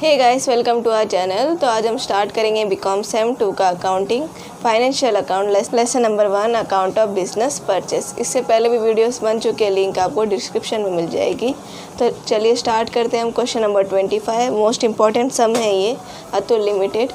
Hey guys, welcome to our channel. तो आज हम स्टार्ट करेंगे बीकॉम सेम 2 का accounting financial account lesson number 1 account of business purchase. इससे पहले भी वीडियोस बन चुके हैं, लिंक आपको डिस्क्रिप्शन में मिल जाएगी। तो चलिए स्टार्ट करते हैं हम। क्वेश्चन नंबर 25 मोस्ट इंपॉर्टेंट सम है ये, अतुल लिमिटेड।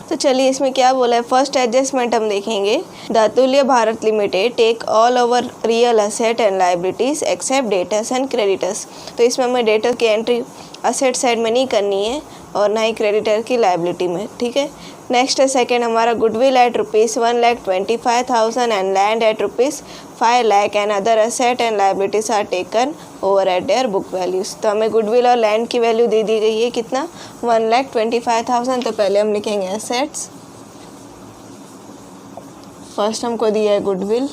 तो चलिए इसमें क्या बोला है। फर्स्ट एडजस्टमेंट हम देखेंगे। The Atulya Bharat limited take all over real asset and liabilities except debtors and creditors. तो इसमें हमें डेटर की एंट्री असेट साइड में नहीं करनी है और ना ही क्रेडिटर की लाइबिलिटी में, ठीक है। नेक्स्ट है सेकेंड हमारा goodwill at ₹1,25,000 and land at ₹5 lakh and other asset and liabilities are taken over at their book values. तो हमें गुडविल और लैंड की वैल्यू दे दी गई है कितना, 1,25,000। तो पहले हम लिखेंगे असेट्स। फर्स्ट हमको दिया है गुडविल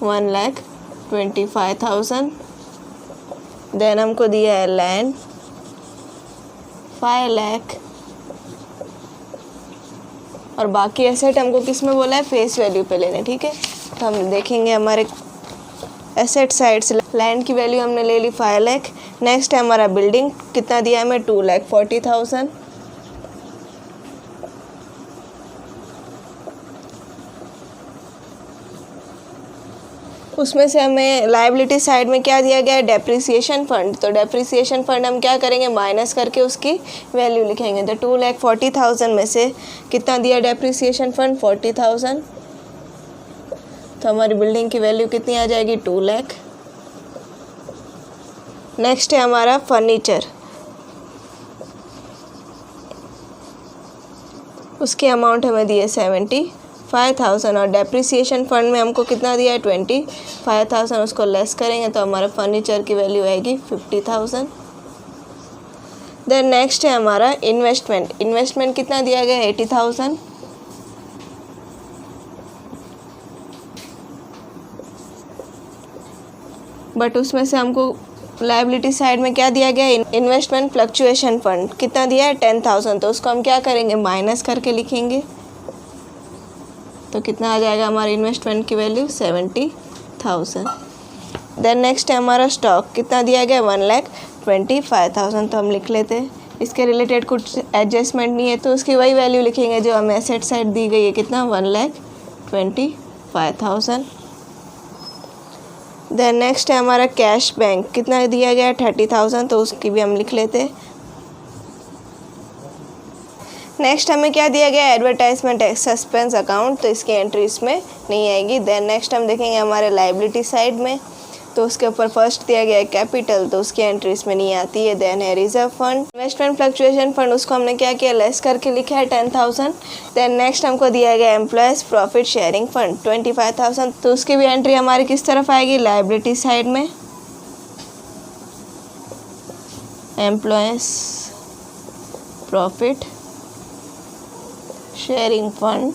1,25,000। देन हमको दिया है लैंड 5 लाख और बाकी एसेट हमको किस में बोला है, फेस वैल्यू पे लेने, ठीक है। तो हम देखेंगे हमारे एसेट साइड से लैंड की वैल्यू हमने ले ली 5 लाख। नेक्स्ट है हमारा बिल्डिंग, कितना दिया है हमें, 2,40,000। उसमें से हमें लायबिलिटी साइड में क्या दिया गया है, डेप्रिसिएशन फंड। तो डेप्रिसिएशन फंड हम क्या करेंगे, माइनस करके उसकी वैल्यू लिखेंगे। तो 2,40,000 में से कितना दिया डेप्रिसिएशन फंड, 40,000। तो हमारी बिल्डिंग की वैल्यू कितनी आ जाएगी, 2 लाख। नेक्स्ट है हमारा फर्नीचर, उसकी अमाउंट हमें दी है 75,000 और डेप्रिसिएशन फंड में हमको कितना दिया है, 25,000। उसको लेस करेंगे तो हमारा फर्नीचर की वैल्यू आएगी 50,000। देन नेक्स्ट है हमारा इन्वेस्टमेंट। इन्वेस्टमेंट कितना दिया गया है, 80,000। बट उसमें से हमको लायबिलिटी साइड में क्या दिया गया है, इन्वेस्टमेंट फ्लक्चुएशन फंड कितना दिया है, 10,000। तो उसको हम क्या करेंगे, माइनस करके लिखेंगे। तो कितना आ जाएगा हमारी इन्वेस्टमेंट की वैल्यू, 70,000। देन नेक्स्ट है हमारा स्टॉक, कितना दिया गया, 1,25,000। तो हम लिख लेते हैं। इसके रिलेटेड कुछ एडजस्टमेंट नहीं है तो उसकी वही वैल्यू लिखेंगे जो हमें एसेट साइड दी गई है, कितना, 1,25,000। देन नेक्स्ट है हमारा कैश बैंक, कितना दिया गया है, 30,000। तो उसकी भी हम लिख लेते हैं। नेक्स्ट हमें क्या दिया गया है, एडवर्टाइजमेंट सस्पेंस अकाउंट। तो इसकी एंट्री इसमें नहीं आएगी। देन नेक्स्ट हम देखेंगे हमारे लायबिलिटी साइड में। तो उसके ऊपर फर्स्ट दिया गया है कैपिटल, तो उसकी एंट्री इसमें नहीं आती है। देन है reserve fund, investment fluctuation fund, उसको हमने क्या किया, लेस करके लिखा है 10,000। देन नेक्स्ट हमको दिया गया एम्प्लॉयज़ प्रॉफिट शेयरिंग फंड 25,000। तो उसकी भी एंट्री हमारी किस तरफ आएगी, लायबिलिटी साइड में। एम्प्लॉयज़ प्रॉफिट शेयरिंग फंड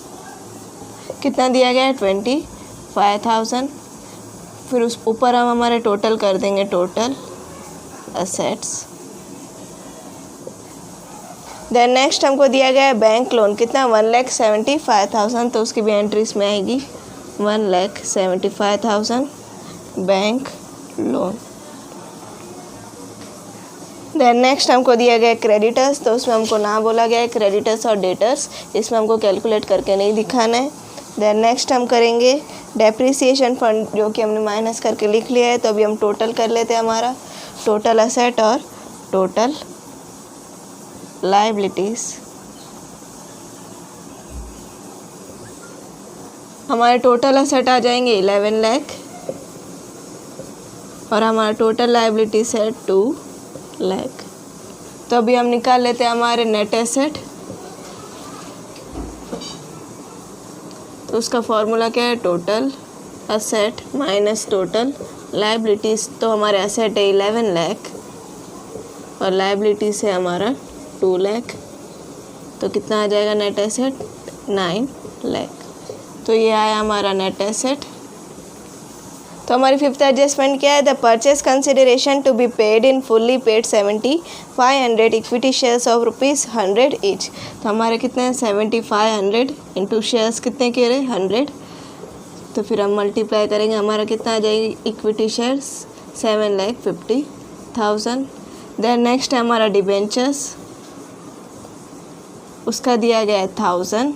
कितना दिया गया है, 25,000। फिर उस ऊपर हम हमारे टोटल कर देंगे, टोटल असेट्स। देन नेक्स्ट हमको दिया गया है बैंक लोन, कितना, 1,75,000। तो उसकी भी एंट्री इसमें आएगी, 1,75,000 बैंक लोन। देन नेक्स्ट हमको दिया गया है क्रेडिटर्स। तो उसमें हमको ना बोला गया है क्रेडिटर्स और डेटर्स, इसमें हमको कैलकुलेट करके नहीं दिखाना है। देन नेक्स्ट हम करेंगे डेप्रिसिएशन फंड, जो कि हमने माइनस करके लिख लिया है। तो अभी हम टोटल कर लेते हैं, हमारा टोटल असेट और टोटल लायबिलिटीज़। हमारे टोटल असेट आ जाएंगे 11 लाख और हमारा टोटल लायबिलिटीज है 2 लाख। तो अभी हम निकाल लेते हैं हमारे नेट एसेट। तो उसका फॉर्मूला क्या है, total asset minus total liabilities. तो हमारे असेट है 11 लाख और लायबिलिटीज़ है हमारा 2 लाख। तो कितना आ जाएगा नेट एसेट, 9 लाख। तो ये आया हमारा नेट एसेट। तो हमारी फिफ्थ एडजस्टमेंट क्या है, the purchase consideration to be paid in fully paid 7,500 equity shares of ₹100 each. तो हमारे कितने हैं, 7,500 इंटू शेयर्स कितने के रहे, 100। तो फिर हम मल्टीप्लाई करेंगे, हमारा कितना आ जाएगी इक्विटी शेयर्स, 7,50,000। देन नेक्स्ट है हमारा डिबेंचर्स, उसका दिया गया है 1000,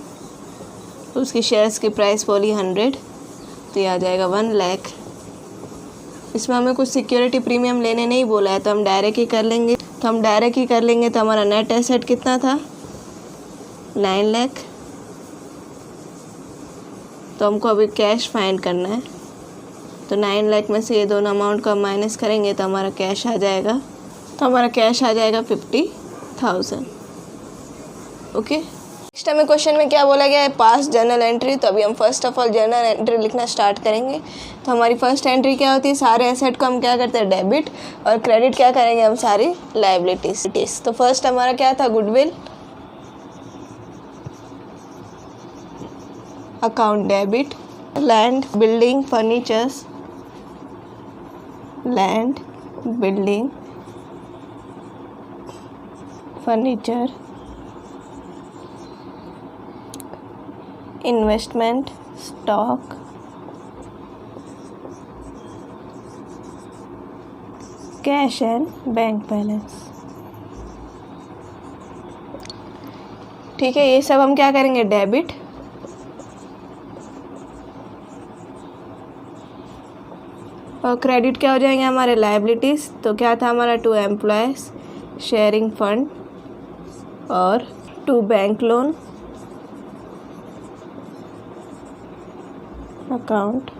उसकी शेयर्स की प्राइस बोली 100, तो ये आ जाएगा 1 लाख। इसमें हमें कुछ सिक्योरिटी प्रीमियम लेने नहीं बोला है, तो हम डायरेक्ट ही कर लेंगे। तो हमारा नेट एसेट कितना था, 9 लाख। तो हमको अभी कैश फाइंड करना है, तो 9 लाख में से ये दोनों अमाउंट को हम माइनस करेंगे तो हमारा कैश आ जाएगा 50,000। ओके, नेक्स्ट हमें क्वेश्चन में क्या बोला गया है, पास जर्नल एंट्री। तो अभी हम first of all journal entry लिखना स्टार्ट करेंगे। तो हमारी फर्स्ट एंट्री क्या होती है, सारे एसेट को हम क्या करते हैं, डेबिट, और क्रेडिट क्या करेंगे हम, सारी लाइबिलिटीज। तो फर्स्ट हमारा क्या था, goodwill, account debit, land building furnitures, land building furniture, investment stock, cash and bank balance. ठीक है, ये सब हम क्या करेंगे, डेबिट। और क्रेडिट क्या हो जाएंगे हमारे, लायबिलिटीज़। तो क्या था हमारा, 2 एम्प्लॉयज़ शेयरिंग फंड और 2 बैंक लोन अकाउंट।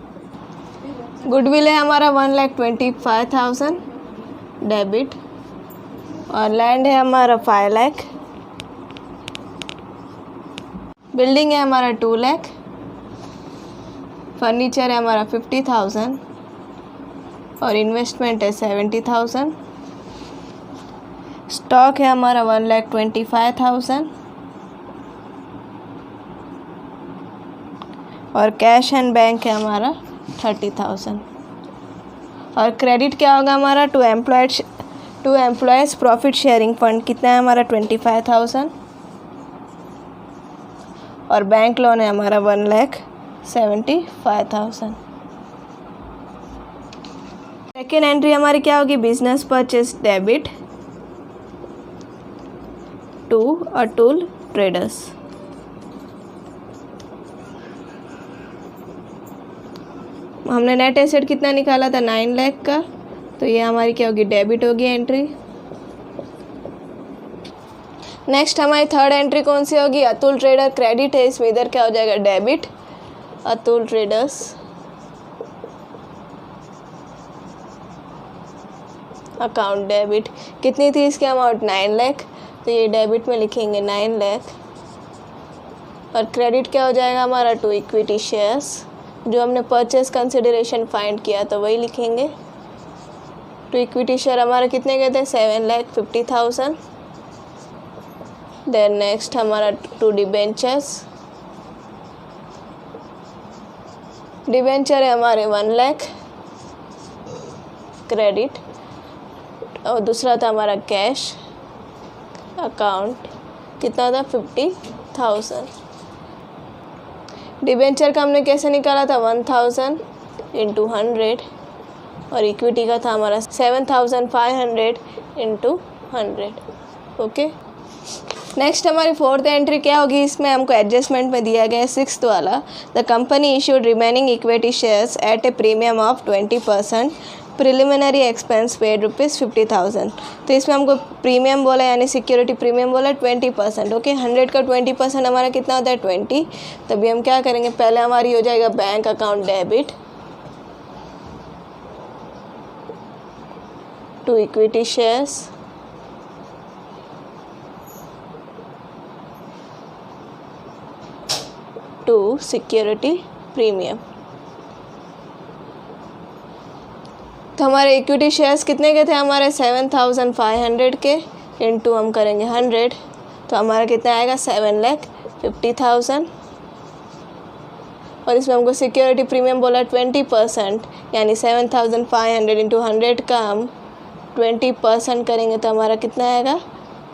गुडविल है हमारा 1,25,000 डेबिट, और लैंड है हमारा 5 लाख, बिल्डिंग है हमारा 2 लाख, फर्नीचर है हमारा 50,000, और इन्वेस्टमेंट है 70,000, स्टॉक है हमारा 1,25,000, और कैश एंड बैंक है हमारा 30,000। और क्रेडिट क्या होगा हमारा, 2 एम्प्लॉयज़ प्रॉफिट शेयरिंग फंड कितना है हमारा, 25,000, और बैंक लोन है हमारा 1,75,000। सेकेंड एंट्री हमारी क्या होगी, business purchase debit to Atul traders. हमने नेट एसेट कितना निकाला था, 9 लाख का, तो ये हमारी क्या होगी, डेबिट होगी एंट्री। नेक्स्ट हमारी थर्ड एंट्री कौन सी होगी, अतुल ट्रेडर, क्रेडिट है, इसमें इधर क्या हो जाएगा, debit, Atul traders account debit. कितनी थी इसकी अमाउंट, 9 लाख, तो ये डेबिट में लिखेंगे 9 लाख। और क्रेडिट क्या हो जाएगा हमारा, 2 इक्विटी शेयर्स, जो हमने परचेस कंसिडरेशन फाइंड किया तो वही लिखेंगे। 2 इक्विटी शेयर हमारे कितने गए थे, 7,50,000। देन नेक्स्ट हमारा 2 डिबेंचर्स, डिबेंचर है हमारे 1 लाख क्रेडिट, और दूसरा था हमारा कैश अकाउंट, कितना था, 50,000। डिबेंचर का हमने कैसे निकाला था, 1,000 इंटू 100, और इक्विटी का था हमारा 7,500 इंटू 100। ओके, नेक्स्ट हमारी फोर्थ एंट्री क्या होगी, इसमें हमको एडजस्टमेंट में दिया गया है 6th वाला, the company issued remaining equity shares at A premium of 20%, preliminary expense paid ₹50,000। तो इसमें हमको प्रीमियम बोला, यानी सिक्योरिटी प्रीमियम बोला 20%। ओके, 100 का 20% हमारा कितना होता है, 20। तभी हम क्या करेंगे, पहले हमारी हो जाएगा bank account debit, 2 equity shares, to security premium. तो हमारे इक्विटी शेयर्स कितने के थे, हमारे 7,500 के, इंटू हम करेंगे 100, तो हमारा कितना आएगा, 7,50,000। और इसमें हमको सिक्योरिटी प्रीमियम बोला 20%, यानी 7,500 इंटू 100 का हम 20% करेंगे तो हमारा कितना आएगा,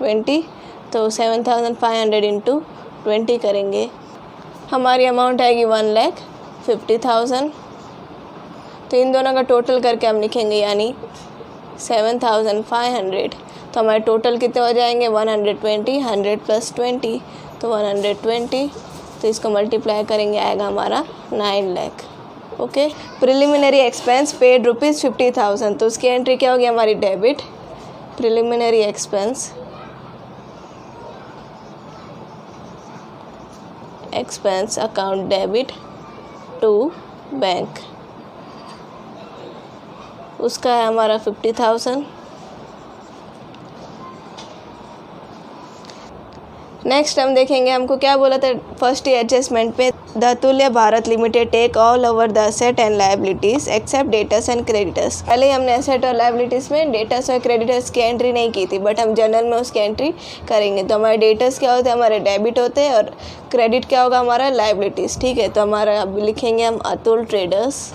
20। तो 7,500 इंटू 20 करेंगे, हमारी अमाउंट आएगी 1,50,000। तो इन दोनों का टोटल करके हम लिखेंगे, यानी 7,500 तो हमारे टोटल कितने हो जाएंगे 120, 100 + 20 तो 120, तो इसको मल्टीप्लाई करेंगे आएगा हमारा 9 lakh. Okay. Preliminary expense paid ₹50,000 तो उसकी एंट्री क्या होगी हमारी debit. Preliminary expense account debit to bank, उसका है हमारा 50,000। नेक्स्ट हम देखेंगे हमको क्या बोला था फर्स्ट एडजस्टमेंट पे, the Atulya Bharat limited take all over the asset and liabilities except debtors and creditors. पहले ही हमने एसेट और लायबिलिटीज़ में डेटर्स और क्रेडिटर्स की एंट्री नहीं की थी, बट हम जनरल में उसकी एंट्री करेंगे। तो हमारे डेटर्स क्या होते हैं, हमारे डेबिट होते हैं, और क्रेडिट क्या होगा हमारा लायबिलिटीज़। ठीक है, तो हमारा अब लिखेंगे हम Atul traders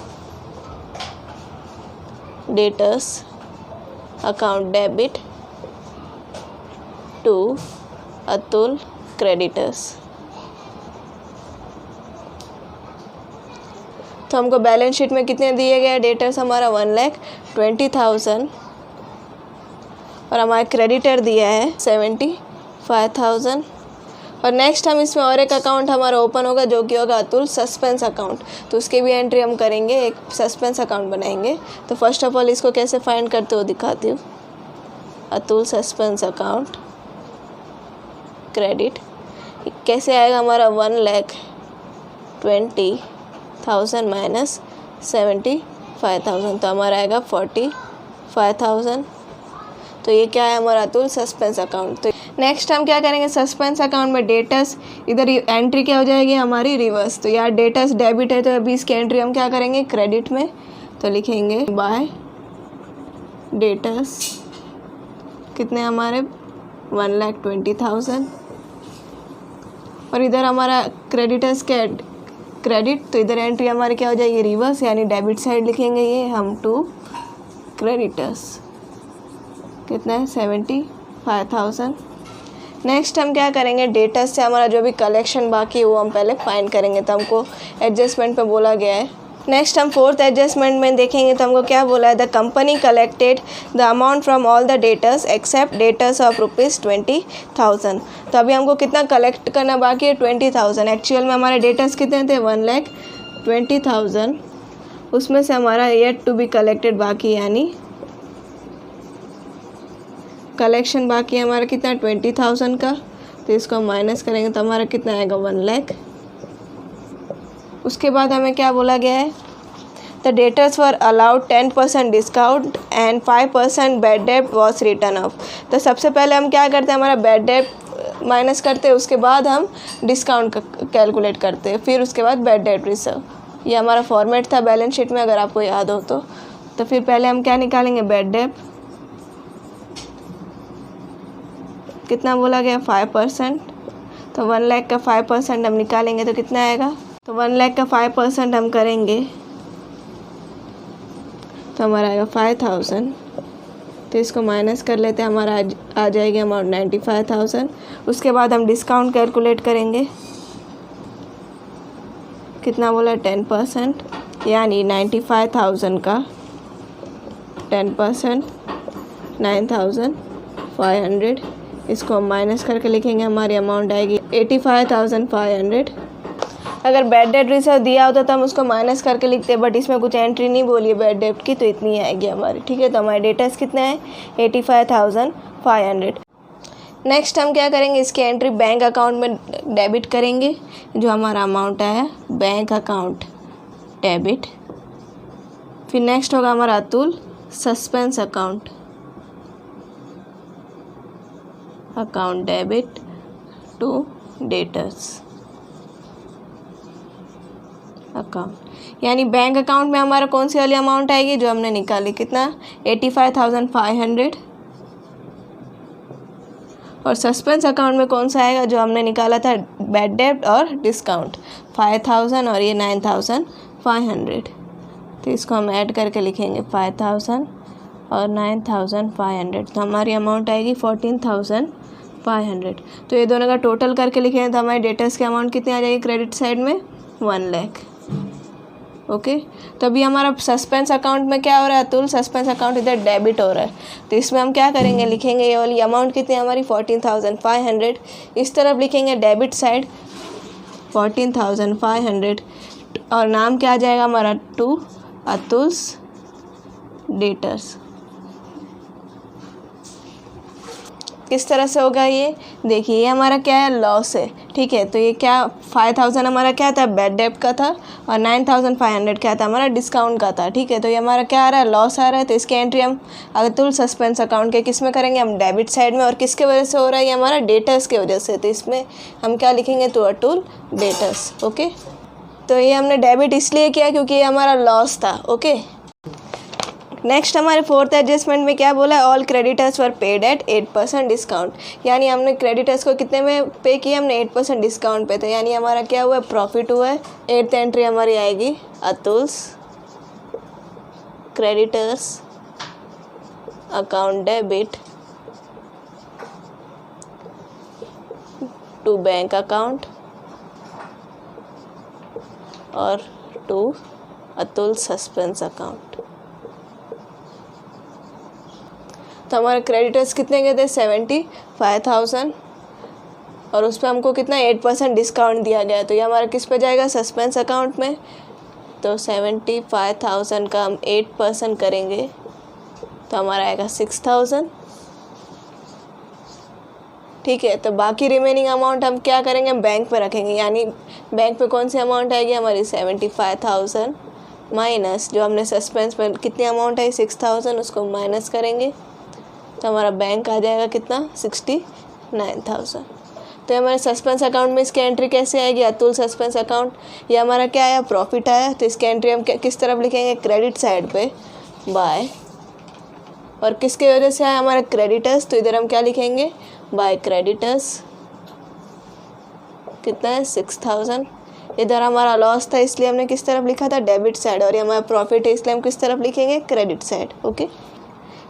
debtors account debit to Atul creditors. तो हमको बैलेंस शीट में कितने दिए गए डेटर्स हमारा 1,20,000 और हमारा क्रेडिटर दिया है 75,000। और नेक्स्ट हम इसमें और एक अकाउंट हमारा ओपन होगा जो कि होगा अतुल सस्पेंस अकाउंट, तो उसकी भी एंट्री हम करेंगे, एक सस्पेंस अकाउंट बनाएंगे। तो फर्स्ट ऑफ ऑल इसको कैसे फाइंड करते हो दिखाती हूँ। अतुल सस्पेंस अकाउंट क्रेडिट कैसे आएगा हमारा 1,20,000 माइनस 75,000 तो हमारा आएगा 45,000। तो ये क्या है हमारा अतुल सस्पेंस अकाउंट। तो नेक्स्ट हम क्या करेंगे, सस्पेंस अकाउंट में डेटर्स, इधर एंट्री क्या हो जाएगी हमारी रिवर्स। तो यार डेटर्स डेबिट है तो अभी इसकी एंट्री हम क्या करेंगे क्रेडिट में, तो लिखेंगे बाय डेटर्स कितने हमारे 1,20,000 और इधर हमारा क्रेडिटर्स के क्रेडिट, तो इधर एंट्री हमारी क्या हो जाएगी रिवर्स, यानी डेबिट साइड लिखेंगे ये हम टू क्रेडिटर्स कितना है 75,000। नेक्स्ट हम क्या करेंगे, डेटर्स से हमारा जो भी कलेक्शन बाकी है वो हम पहले फाइंड करेंगे, तो हमको एडजस्टमेंट पे बोला गया है। नेक्स्ट हम फोर्थ एडजस्टमेंट में देखेंगे तो हमको क्या बोला है, the company collected the amount from all the debtors except debtors of ₹20,000। तो अभी हमको कितना कलेक्ट करना बाकी है 20,000। एक्चुअल में हमारे डेटर्स कितने थे 1,20,000, उसमें से हमारा येट टू बी कलेक्टेड बाकी, यानी कलेक्शन बाकी है हमारा कितना 20,000 का, तो इसको हम माइनस करेंगे तो हमारा कितना आएगा 1 लाख। उसके बाद हमें क्या बोला गया है, the debtors were allowed 10% discount and 5% bad debt was return of. तो सबसे पहले हम क्या करते हैं, हमारा बैड डेट माइनस करते हैं, उसके बाद हम डिस्काउंट कैलकुलेट करते हैं, फिर उसके बाद बैड डेट रिजर्व। ये हमारा फॉर्मेट था बैलेंस शीट में, अगर आपको याद हो तो फिर पहले हम क्या निकालेंगे बैड डेट, कितना बोला गया 5%, तो 1 लाख का 5% हम निकालेंगे तो कितना आएगा, तो 1 लाख का 5% हम करेंगे तो हमारा आएगा 5,000। तो इसको माइनस कर लेते हैं, हमारा आ जाएगी अमाउंट 95,000। उसके बाद हम डिस्काउंट कैलकुलेट करेंगे, कितना बोला 10%, यानी 95,000 का 10% 9,500। इसको हम माइनस करके लिखेंगे, हमारी अमाउंट आएगी 85,500। अगर बैड डेट रिजर्व दिया होता तो हम उसको माइनस करके लिखते, बट इसमें कुछ एंट्री नहीं बोली है बैड डेट की, तो इतनी आएगी हमारी। ठीक है, तो हमारे डेटर्स कितने हैं 85,500। नेक्स्ट हम क्या करेंगे, इसकी एंट्री बैंक अकाउंट में डेबिट करेंगे, जो हमारा अमाउंट आया बैंक अकाउंट डेबिट। फिर नेक्स्ट होगा हमारा Atul suspense account debit to debtors account, यानी बैंक अकाउंट में हमारा कौन सी वाली अमाउंट आएगी जो हमने निकाली, कितना 85,500। और सस्पेंस अकाउंट में कौन सा आएगा जो हमने निकाला था बैड डेट और डिस्काउंट 5,000 और ये 9,500। तो इसको हम ऐड करके लिखेंगे 5,000 और 9,500, तो हमारी अमाउंट आएगी 14,500। तो ये दोनों का टोटल करके लिखेंगे तो हमारे डेटर्स की अमाउंट कितनी आ जाएगी क्रेडिट साइड में 1 लाख। ओके। तो अभी हमारा सस्पेंस अकाउंट में क्या हो रहा है, अतुल सस्पेंस अकाउंट इधर डेबिट हो रहा है, तो इसमें हम क्या करेंगे, लिखेंगे ये वाली अमाउंट कितनी है हमारी 14,500, इस तरफ लिखेंगे डेबिट साइड 14,500, और नाम क्या आ जाएगा हमारा, टू अतुल्स डेटर्स। किस तरह से होगा ये, देखिए ये हमारा क्या है, लॉस है, ठीक है। तो ये क्या 5,000 हमारा क्या था, बैड डेब्ट का था, और 9,500 क्या था हमारा डिस्काउंट का था, ठीक है। तो ये हमारा क्या आ रहा है, लॉस आ रहा है, तो इसकी एंट्री हम अतुल सस्पेंस अकाउंट के किस में करेंगे, हम डेबिट साइड में, और किसके वजह से हो रहा है, ये हमारा डेटर्स की वजह से, तो इसमें हम क्या लिखेंगे, तो अतुल डेटर्स, ओके। तो ये हमने डेबिट इसलिए किया क्योंकि ये हमारा लॉस था, ओके। नेक्स्ट हमारे फोर्थ एडजस्टमेंट में क्या बोला है, all creditors were paid at 8% discount, यानी हमने क्रेडिटर्स को कितने में पे किया, हमने 8% डिस्काउंट पे, तो यानी हमारा क्या हुआ है, प्रॉफिट हुआ है। 8th एंट्री हमारी आएगी Atul's creditors account debit to bank account और टू अतुल सस्पेंस अकाउंट। तो हमारे क्रेडिटर्स कितने गए थे, 75,000, और उस पर हमको कितना 8% डिस्काउंट दिया गया, तो ये हमारा किस पे जाएगा, सस्पेंस अकाउंट में। तो 75,000 का हम 8% करेंगे तो हमारा आएगा 6,000, ठीक है। तो बाकी रिमेनिंग अमाउंट हम क्या करेंगे, बैंक में रखेंगे, यानी बैंक पे कौन सी अमाउंट आएगी हमारी 75,000 माइनस जो हमने सस्पेंस में कितनी अमाउंट आई 6,000, उसको माइनस करेंगे, तो हमारा बैंक आ जाएगा कितना 69,000। तो हमारे सस्पेंस अकाउंट में इसकी एंट्री कैसे आएगी, अतुल सस्पेंस अकाउंट, ये हमारा क्या आया, प्रॉफिट आया, तो इसकी एंट्री हम किस तरफ लिखेंगे, क्रेडिट साइड पे बाय, और किसके वजह से आया हमारा क्रेडिटर्स, तो इधर हम क्या लिखेंगे, बाय क्रेडिटर्स, कितना है 6,000। इधर हमारा लॉस था इसलिए हमने किस तरफ लिखा था, डेबिट साइड, और ये हमारा प्रॉफिट है इसलिए हम किस तरफ लिखेंगे, क्रेडिट साइड, ओके।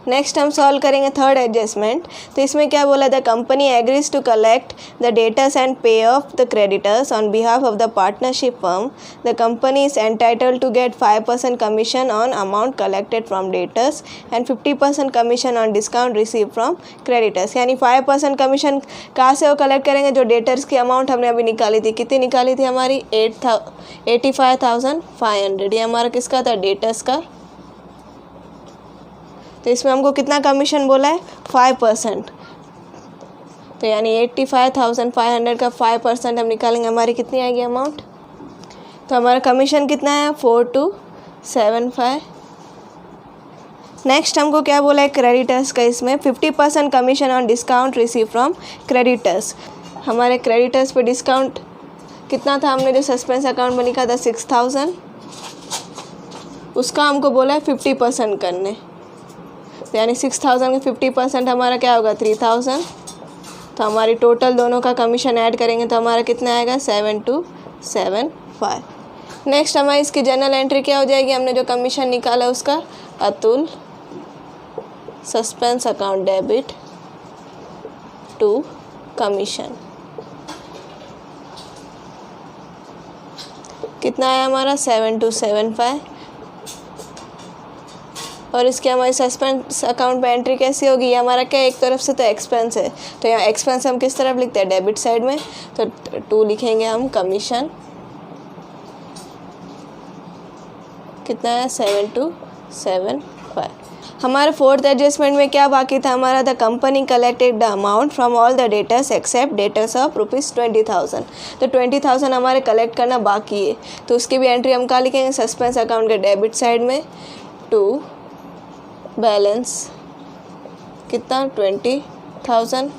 नेक्स्ट हम सॉल्व करेंगे थर्ड एडजस्टमेंट। तो इसमें क्या बोला, the company agrees to collect the debtors and pay off the creditors on behalf of the partnership firm. The company is entitled to get 5% commission on amount collected from debtors and 50% commission on discount receive from creditors. यानी 5% commission कहाँ से वो collect करेंगे, जो debtors की amount हमने अभी निकाली थी, कितनी निकाली थी हमारी 85,500, ये हमारा किसका था, डेटर्स का। तो इसमें हमको कितना कमीशन बोला है, 5%, तो यानी 85,500 का 5% हम निकालेंगे, हमारी कितनी आएगी अमाउंट, तो हमारा कमीशन कितना है 4275। नेक्स्ट हमको क्या बोला है, क्रेडिटर्स का, इसमें 50% commission on discount receive from creditors. हमारे क्रेडिटर्स पे डिस्काउंट कितना था, हमने जो सस्पेंस अकाउंट में लिखा था 6,000, उसका हमको बोला है 50% करने, तो यानी 6,000 के 50% हमारा क्या होगा 3,000। तो हमारी टोटल दोनों का कमीशन ऐड करेंगे तो हमारा कितना आएगा 7275। नेक्स्ट हमारी इसकी जर्नल एंट्री क्या हो जाएगी, हमने जो कमीशन निकाला उसका, Atul suspense account debit to commission, कितना आया हमारा 7275। और इसके हमारी सस्पेंस अकाउंट में एंट्री कैसी होगी, ये हमारा क्या एक तरफ से तो एक्सपेंस है, तो यहाँ एक्सपेंस हम किस तरफ लिखते हैं, डेबिट साइड में, तो 2 लिखेंगे हम कमीशन, कितना है 7275। हमारे फोर्थ एडजस्टमेंट में क्या बाकी था हमारा, the company collected the amount from all the debtors except debtors of ₹20,000। तो 20,000 हमारे कलेक्ट करना बाकी है, तो उसकी भी एंट्री हम कहाँ लिखेंगे, सस्पेंस अकाउंट के डेबिट साइड में, टू बैलेंस कितना 20,000।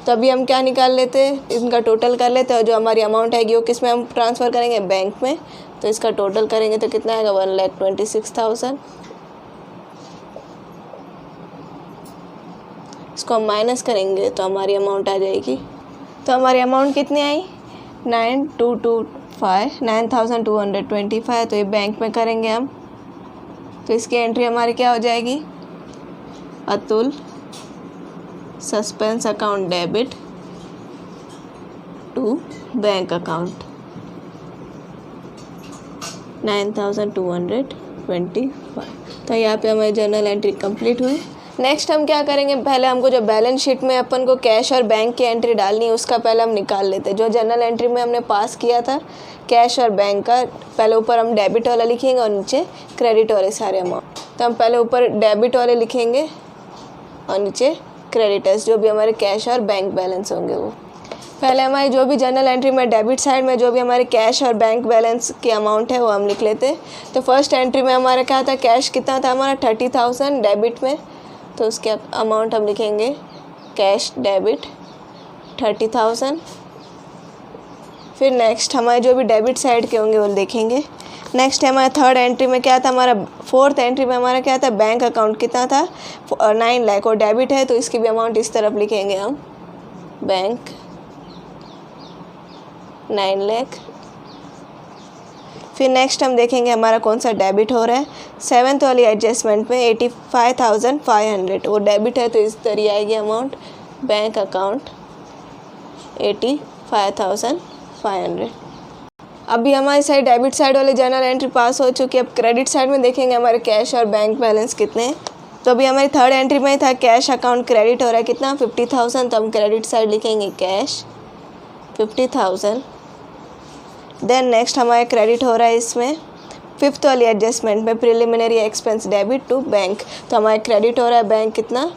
तो अभी हम क्या निकाल लेते हैं, इनका टोटल कर लेते हैं, और जो हमारी अमाउंट आएगी वो किस में हम ट्रांसफ़र करेंगे, बैंक में, तो इसका टोटल करेंगे तो कितना आएगा 1,26,000। इसको हम माइनस करेंगे तो हमारी अमाउंट आ जाएगी, तो हमारी अमाउंट कितनी आई 9,225, तो ये बैंक में करेंगे हम, तो इसकी एंट्री हमारी क्या हो जाएगी, Atul suspense account debit to bank account. 9,225। तो यहाँ पे हमारी जर्नल एंट्री कंप्लीट हुई। नेक्स्ट हम क्या करेंगे, पहले हमको जो बैलेंस शीट में अपन को कैश और बैंक की एंट्री डालनी है उसका पहले हम निकाल लेते हैं। जो जर्नल एंट्री में हमने पास किया था कैश और बैंक का, पहले ऊपर हम डेबिट वाला लिखेंगे और नीचे क्रेडिट वाले सारे अमाउंट। तो हम पहले ऊपर डेबिट वाले लिखेंगे और नीचे क्रेडिटर्स, जो भी हमारे कैश और बैंक बैलेंस होंगे वो। पहले हमारी जो भी जर्नल एंट्री में डेबिट साइड में जो भी हमारे कैश और बैंक बैलेंस के अमाउंट है वो हम लिख लेते। तो फर्स्ट एंट्री में हमारा क्या था, कैश कितना था हमारा 30,000 डेबिट में, तो उसके अमाउंट हम लिखेंगे कैश डेबिट 30,000। फिर नेक्स्ट हमारे जो भी डेबिट साइड के होंगे वो देखेंगे। नेक्स्ट हमारा थर्ड एंट्री में क्या था, हमारा फोर्थ एंट्री में हमारा क्या था, बैंक अकाउंट कितना था 9 लाख और डेबिट है तो इसकी भी अमाउंट इस तरफ लिखेंगे हम, बैंक 9 लाख। फिर नेक्स्ट हम देखेंगे हमारा कौन सा डेबिट हो रहा है। 7th वाली एडजस्टमेंट में 85,500 वो डेबिट है तो इस तरह आएगी अमाउंट, बैंक अकाउंट 85,500। अभी हमारी साइड डेबिट साइड वाले जर्नल एंट्री पास हो चुकी है। अब क्रेडिट साइड में देखेंगे हमारे कैश और बैंक बैलेंस कितने हैं। तो अभी हमारी थर्ड एंट्री में था कैश अकाउंट क्रेडिट हो रहा है कितना 50,000, तो हम क्रेडिट साइड लिखेंगे कैश 50,000। देन नेक्स्ट हमारा क्रेडिट हो रहा है इसमें 5th वाली एडजस्टमेंट में preliminary expense debit to bank, तो हमारा क्रेडिट हो रहा है बैंक कितना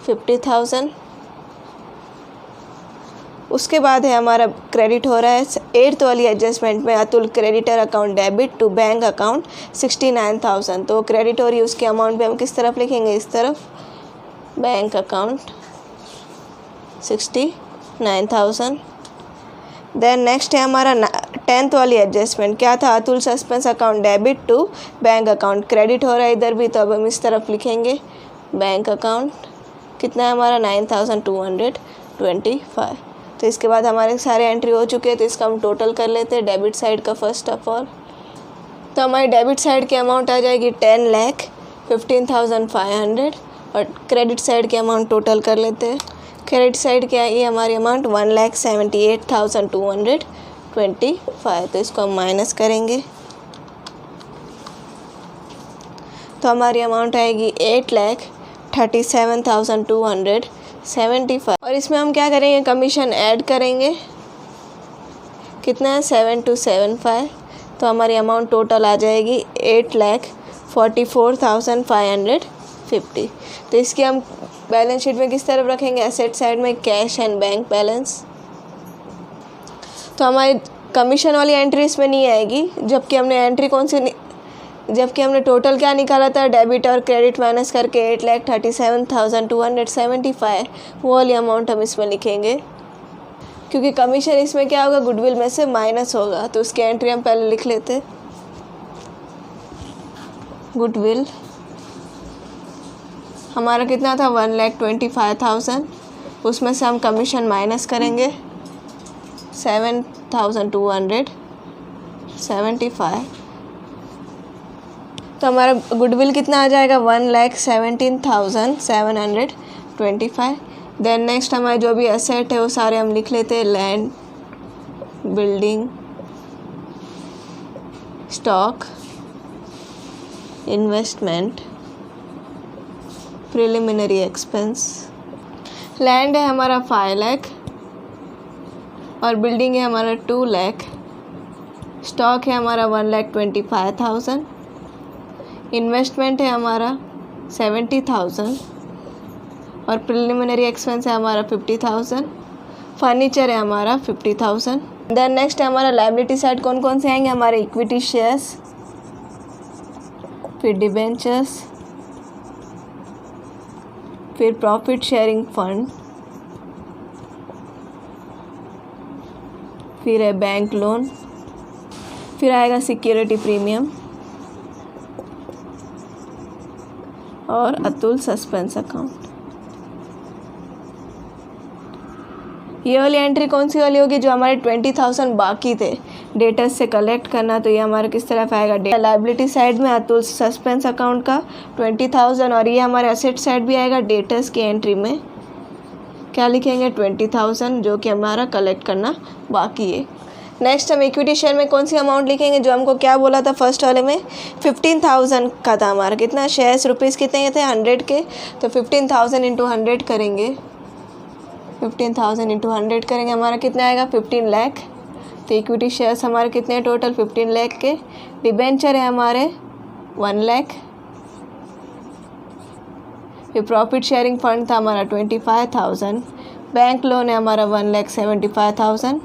50,000। उसके बाद है हमारा क्रेडिट हो रहा है 8th वाली एडजस्टमेंट में Atul creditor account debit to bank account 69,000, तो क्रेडिट हो रही है उसके अमाउंट पे हम किस तरफ लिखेंगे, इस तरफ, बैंक अकाउंट 69,000। देन नेक्स्ट है हमारा 10th वाली एडजस्टमेंट, क्या था, Atul suspense account debit to bank account, credit हो रहा है इधर भी तो अब हम इस तरफ लिखेंगे बैंक अकाउंट कितना है हमारा 9,225। तो इसके बाद हमारे सारे एंट्री हो चुके हैं तो इसका हम टोटल कर लेते हैं डेबिट साइड का फर्स्ट ऑफ ऑल। तो हमारी डेबिट साइड की अमाउंट आ जाएगी 10,15,500 और क्रेडिट साइड की अमाउंट टोटल कर लेते हैं। क्रेडिट साइड की आई हमारी अमाउंट 1,78,225, तो इसको हम माइनस करेंगे तो हमारी अमाउंट आएगी 8,37,275 और इसमें हम क्या करेंगे, कमीशन ऐड करेंगे, कितना है 7,275, तो हमारी अमाउंट टोटल आ जाएगी 8,44,550। तो इसकी हम बैलेंस शीट में किस तरफ रखेंगे, एसेट साइड में कैश एंड बैंक बैलेंस। तो हमारी कमीशन वाली एंट्री इसमें नहीं आएगी, जबकि हमने टोटल क्या निकाला था, डेबिट और क्रेडिट माइनस करके 8,37,275, वो वाली अमाउंट हम इसमें लिखेंगे, क्योंकि कमीशन इसमें क्या होगा, गुडविल में से माइनस होगा, तो उसकी एंट्री हम पहले लिख लेते। गुडविल हमारा कितना था 1,25,000, उसमें से हम कमीशन माइनस करेंगे 7,275, तो हमारा गुडविल कितना आ जाएगा 1,17,725। देन नेक्स्ट हमारे जो भी एसेट है वो सारे हम लिख लेते हैं, land, building, stock, investment, preliminary expense. Land है हमारा 5 लाख और बिल्डिंग है हमारा 2 लाख, स्टॉक है हमारा 1,25,000, इन्वेस्टमेंट है हमारा 70,000 और प्रिलिमिनरी एक्सपेंस है हमारा 50,000, फर्नीचर है हमारा 50,000। देन नेक्स्ट है हमारा लायबिलिटी साइड, कौन कौन से आएंगे, हमारे इक्विटी शेयर्स, फिर डिबेंचर्स, फिर प्रॉफिट शेयरिंग फंड, फिर है बैंक लोन, फिर आएगा सिक्योरिटी प्रीमियम और अतुल सस्पेंस अकाउंट। ये वाली एंट्री कौन सी वाली होगी, जो हमारे 20,000 बाकी थे डेटर्स से कलेक्ट करना, तो ये हमारा किस तरफ आएगा, लायबिलिटी साइड में अतुल सस्पेंस अकाउंट का 20,000 और ये हमारे एसेट साइड भी आएगा, डेटर्स की एंट्री में क्या लिखेंगे 20,000, जो कि हमारा कलेक्ट करना बाकी है। नेक्स्ट हम इक्विटी शेयर में कौन सी अमाउंट लिखेंगे, जो हमको क्या बोला था फर्स्ट वाले में 15,000 का था हमारा, कितना शेयर्स रुपीज़ कितने थे 100 के, तो 15,000 इंटू 100 करेंगे, 15,000 इंटू 100 करेंगे, हमारा कितना आएगा 15 लाख। तो इक्विटी शेयर्स हमारे कितने हैं टोटल 15 लाख के। डिबेंचर है हमारे 1 लाख। ये प्रॉफिट शेयरिंग फंड था हमारा 25,000। बैंक लोन है हमारा 1,75,000।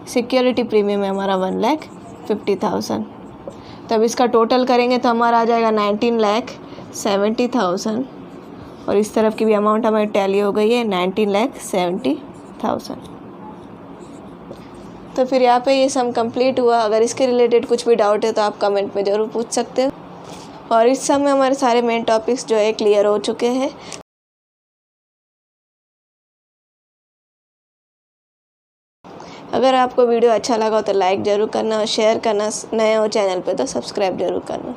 सिक्योरिटी प्रीमियम है हमारा 1,50,000। तब इसका टोटल करेंगे तो हमारा आ जाएगा 19,70,000। और इस तरफ की भी अमाउंट हमारी टैली हो गई है 19,70,000। तो फिर यहाँ पे ये सम कंप्लीट हुआ। अगर इसके रिलेटेड कुछ भी डाउट है तो आप कमेंट में ज़रूर पूछ सकते हो। और इस सम में हमारे सारे मेन टॉपिक्स जो है क्लियर हो चुके हैं। अगर आपको वीडियो अच्छा लगा हो तो लाइक ज़रूर करना और शेयर करना, नए हो चैनल पे तो सब्सक्राइब ज़रूर करना।